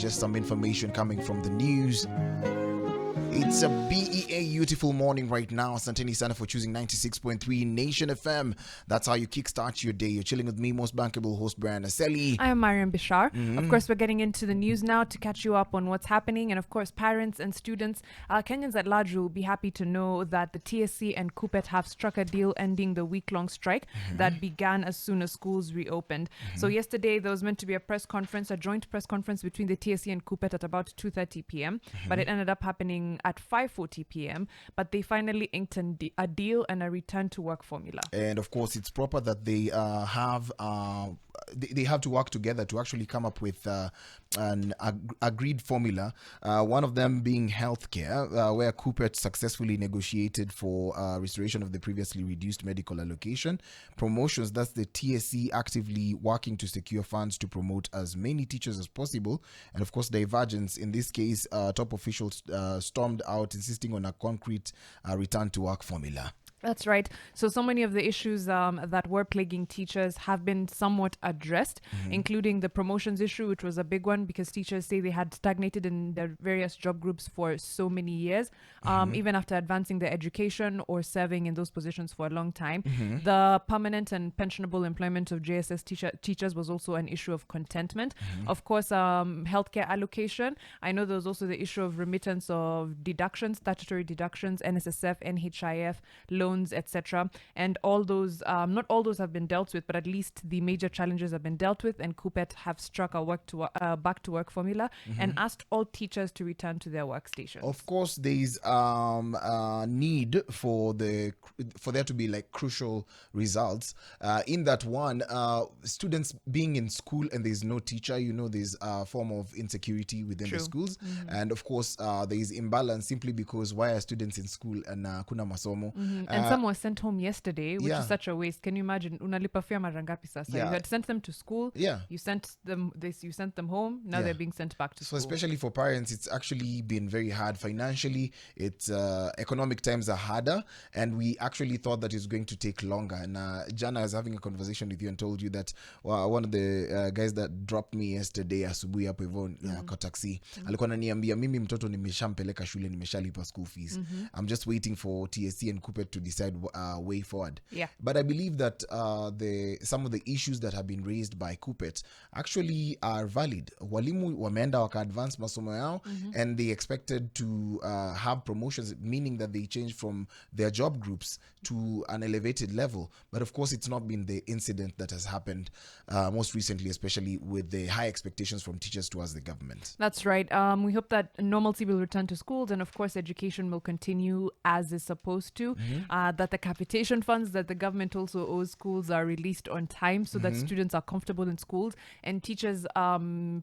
just some information coming from the news. It's a BEA beautiful morning right now. Santini Sana for choosing 96.3 Nation FM. That's how you kickstart your day. You're chilling with me, most bankable host Brian Aseli. I am Mariam Bishar. Of course, we're getting into the news now to catch you up on what's happening. And of course, parents and students, Kenyans at large will be happy to know that the TSC and KUPPET have struck a deal ending the week-long strike that began as soon as schools reopened. So yesterday, there was meant to be a joint press conference between the TSC and KUPPET at about 2:30 p.m. But it ended up happening at 5:40 p.m. But they finally inked a deal and a return to work formula. And of course, it's proper that they they have to work together to actually come up with an agreed formula. One of them being healthcare, where KUPPET successfully negotiated for restoration of the previously reduced medical allocation. Promotions, that's the TSC actively working to secure funds to promote as many teachers as possible. And of course, divergence, in this case, top officials stormed out insisting on a concrete return to work formula. That's right. So many of the issues that were plaguing teachers have been somewhat addressed, including the promotions issue, which was a big one because teachers say they had stagnated in their various job groups for so many years, even after advancing their education or serving in those positions for a long time. The permanent and pensionable employment of JSS teachers was also an issue of contentment. Of course, healthcare allocation. I know there was also the issue of remittance of deductions, statutory deductions, NSSF, NHIF, loans, etc. And all those, not all those have been dealt with, but at least the major challenges have been dealt with. And KUPPET have struck a back to work formula and asked all teachers to return to their workstations. Of course, there's need for there to be like crucial results. In that one, students being in school and there's no teacher, there's a form of insecurity within the schools. And of course, there is imbalance simply because why are students in school and kuna masomo? And some were sent home yesterday, which is such a waste. Can you imagine? Unalipa fare mara ngapi sasa? You had sent them to school. Yeah. You sent them home. Now they're being sent back to school. So especially for parents, it's actually been very hard financially. It's economic times are harder, and we actually thought that it's going to take longer. And Jana, I was having a conversation with you and told you that one of the guys that dropped me yesterday asubuhi hapo hivyo kwa taxi alikuwa ananiambia mimi mtoto nimeshampeleka shule, nimeshalipa school fees. I'm just waiting for TSC and KUPPET to decide way forward. Yeah. But I believe that some of the issues that have been raised by KUPPET actually are valid. Walimu wameenda waka advance masomo yao and they expected to have promotions, meaning that they changed from their job groups to an elevated level. But of course, it's not been the incident that has happened most recently, especially with the high expectations from teachers towards the government. That's right. We hope that normalcy will return to schools, and of course education will continue as is supposed to. That the capitation funds that the government also owes schools are released on time so that students are comfortable in schools, and teachers,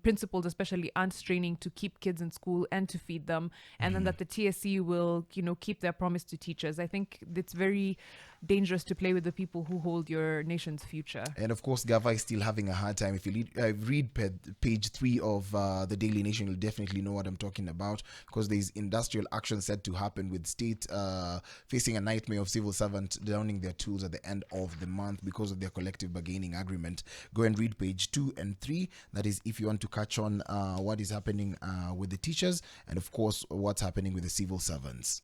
principals especially, aren't straining to keep kids in school and to feed them, and then that the TSC will keep their promise to teachers. I think it's very dangerous to play with the people who hold your nation's future. And of course, Gava is still having a hard time. If you read page 3 of the Daily Nation, you'll definitely know what I'm talking about, because there's industrial action said to happen with state facing a nightmare of civil servants downing their tools at the end of the month because of their collective bargaining agreement. Go and read page 2 and 3. That is if you want to catch on what is happening with the teachers and of course what's happening with the civil servants.